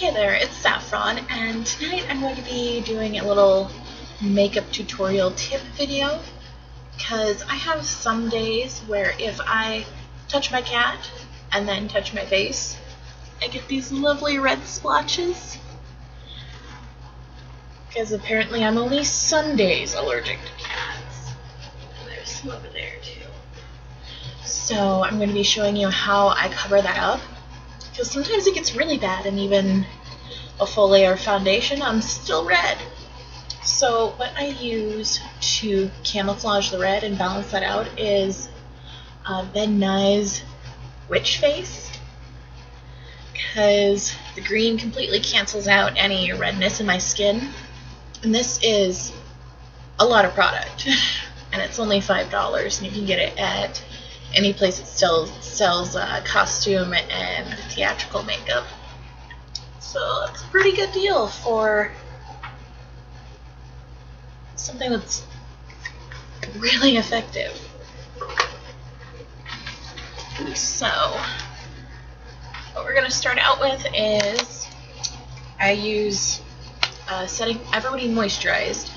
Hey there, it's Saffron, and tonight I'm going to be doing a little makeup tutorial tip video, because I have some days where if I touch my cat and then touch my face, I get these lovely red splotches, because apparently I'm only some days allergic to cats. There's some over there too. So I'm going to be showing you how I cover that up, because sometimes it gets really bad, and even a full layer of foundation, I'm still red. So what I use to camouflage the red and balance that out is Ben Nye's Witch Face, because the green completely cancels out any redness in my skin. And this is a lot of product, and it's only $5, and you can get it at any place that sells costume and theatrical makeup. So it's a pretty good deal for something that's really effective. So what we're going to start out with is I use Ivory moisturized.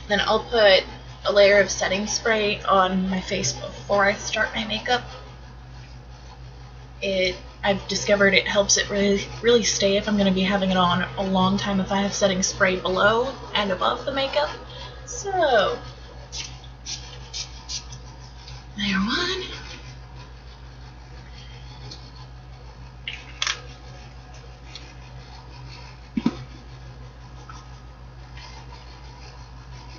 Then I'll put a layer of setting spray on my face before I start my makeup. I've discovered it helps it really stay if I'm going to be having it on a long time if I have setting spray below and above the makeup. So, layer one.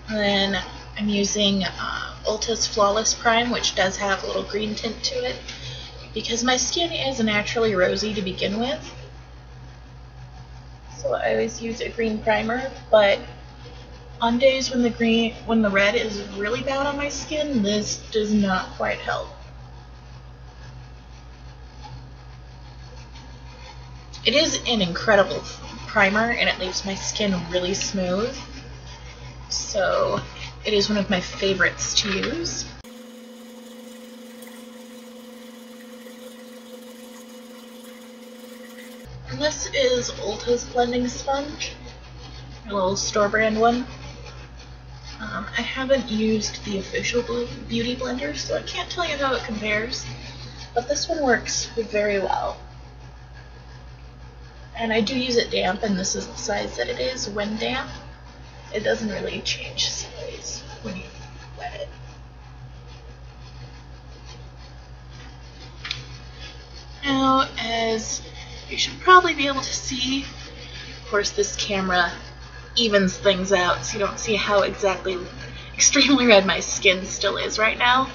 And then I'm using Ulta's Flawless Prime, which does have a little green tint to it, because my skin is naturally rosy to begin with. So I always use a green primer, but on days when the red is really bad on my skin, this does not quite help. It is an incredible primer, and it leaves my skin really smooth. So it is one of my favorites to use. And this is Ulta's blending sponge, a little store brand one. I haven't used the official beauty blender, so I can't tell you how it compares, but this one works very well. And I do use it damp, and this is the size that it is when damp. It doesn't really change size when you wet it. Now, as you should probably be able to see, of course this camera evens things out, so you don't see how extremely red my skin still is right now.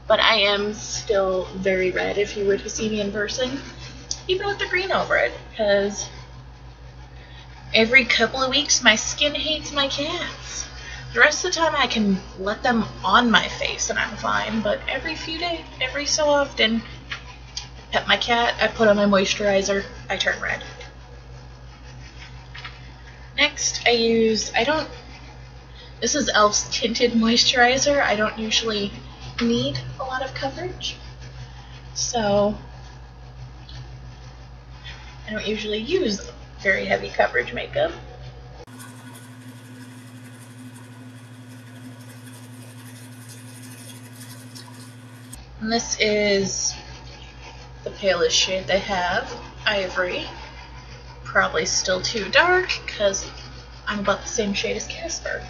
But I am still very red if you were to see me in person, even with the green over it, because every couple of weeks my skin hates my cats. The rest of the time I can let them on my face and I'm fine, but every so often, pet my cat, I put on my moisturizer, I turn red. Next this is e.l.f.'s Tinted Moisturizer. I don't usually need a lot of coverage, so I don't usually use very heavy coverage makeup. And this is the palest shade they have, Ivory. Probably still too dark, because I'm about the same shade as Casper.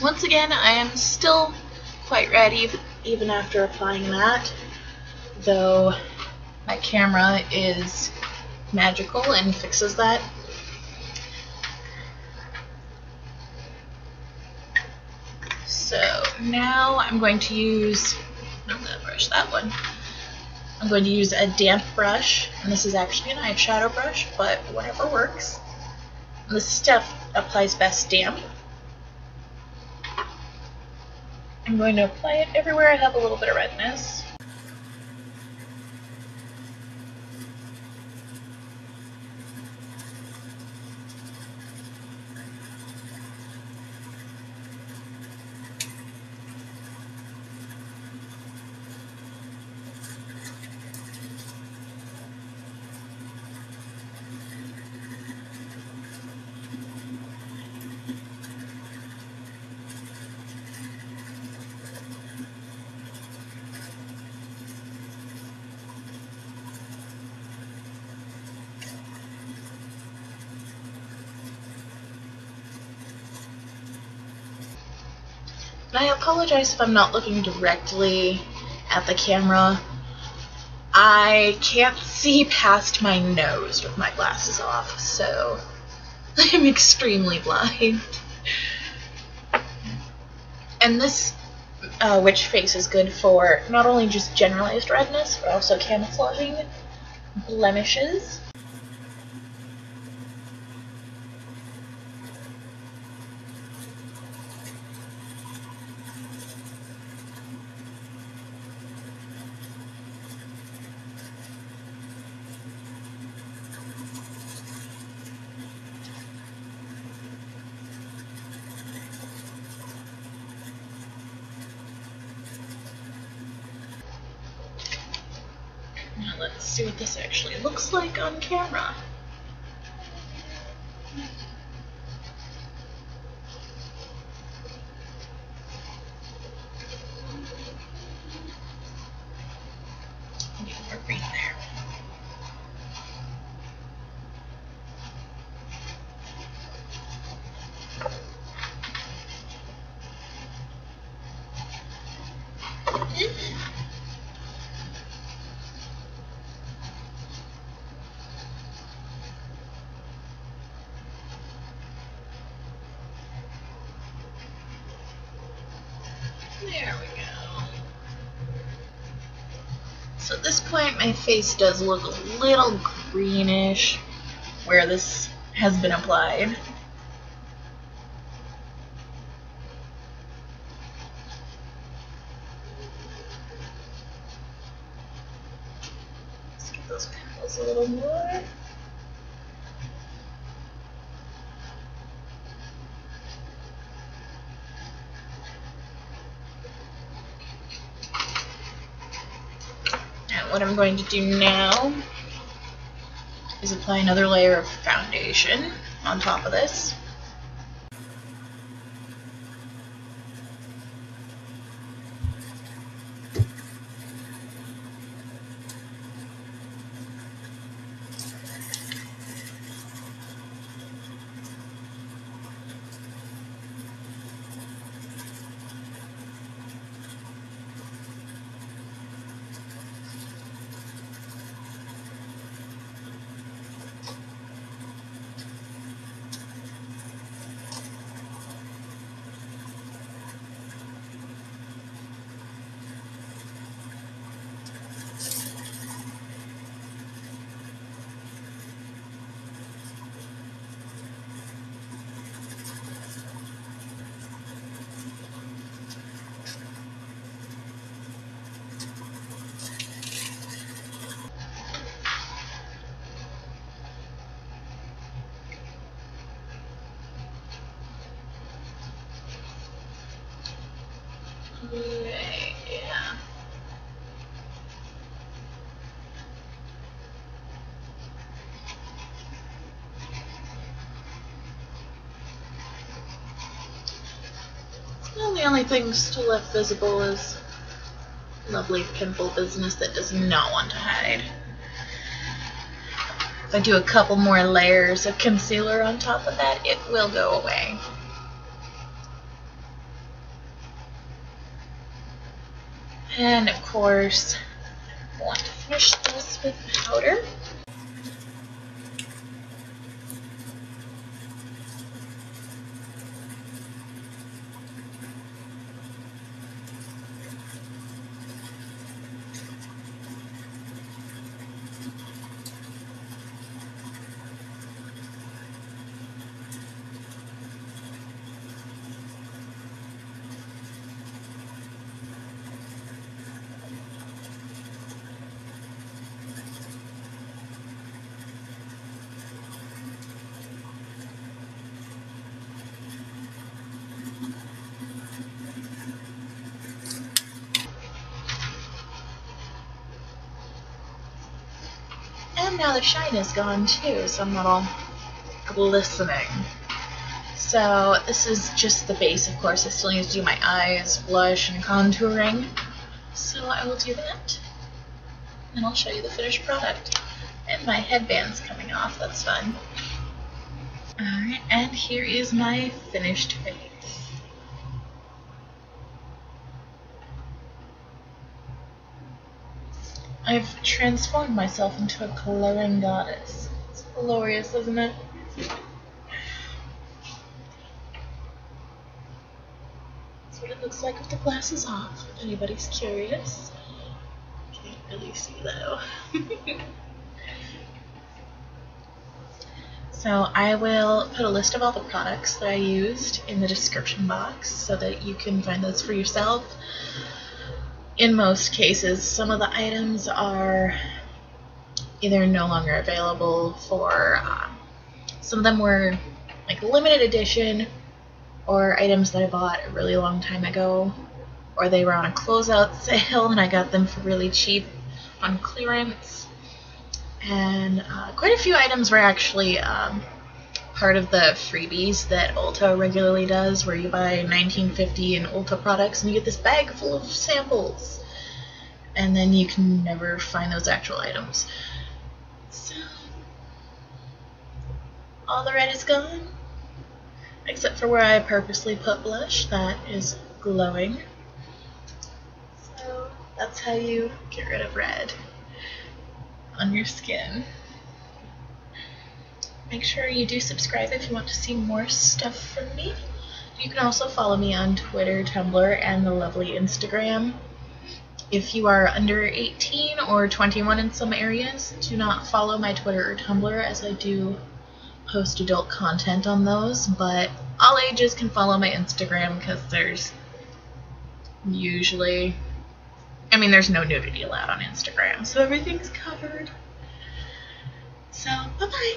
Once again, I am still quite red even after applying that, though my camera is magical and fixes that. So now I'm going to use, not that brush, that one. I'm going to use a damp brush, and this is actually an eyeshadow brush, but whatever works. And this stuff applies best damp. I'm going to apply it everywhere I have a little bit of redness. And I apologize if I'm not looking directly at the camera. I can't see past my nose with my glasses off, so I'm extremely blind. And this witch face is good for not only just generalized redness, but also camouflaging blemishes. Now let's see what this actually looks like on camera. Get more green there. There we go. So at this point my face does look a little greenish where this has been applied. Let's get those petals a little more. What I'm going to do now is apply another layer of foundation on top of this. Right, yeah. Well, the only thing still left visible is lovely pimple business that does not want to hide. If I do a couple more layers of concealer on top of that, it will go away. And of course, I want to finish this with powder. And now the shine is gone too, so I'm not all glistening. So this is just the base, of course. I still need to do my eyes, blush, and contouring. So I will do that, and I'll show you the finished product. And my headband's coming off, that's fun. Alright, and here is my finished face. I've transformed myself into a glowing goddess. It's glorious, isn't it? That's what it looks like with the glasses off, if anybody's curious. Can't really see though. So I will put a list of all the products that I used in the description box so that you can find those for yourself. In most cases, some of the items are either no longer available for, some of them were like limited edition, or items that I bought a really long time ago, or they were on a closeout sale and I got them for really cheap on clearance. And quite a few items were actually part of the freebies that Ulta regularly does, where you buy $19.50 in Ulta products and you get this bag full of samples, and then you can never find those actual items. So all the red is gone, except for where I purposely put blush. That is glowing. So that's how you get rid of red on your skin. Make sure you do subscribe if you want to see more stuff from me. You can also follow me on Twitter, Tumblr, and the lovely Instagram. If you are under 18 or 21 in some areas, do not follow my Twitter or Tumblr, as I do post adult content on those, but all ages can follow my Instagram because there's usually, there's no nudity allowed on Instagram, so everything's covered. So, bye-bye.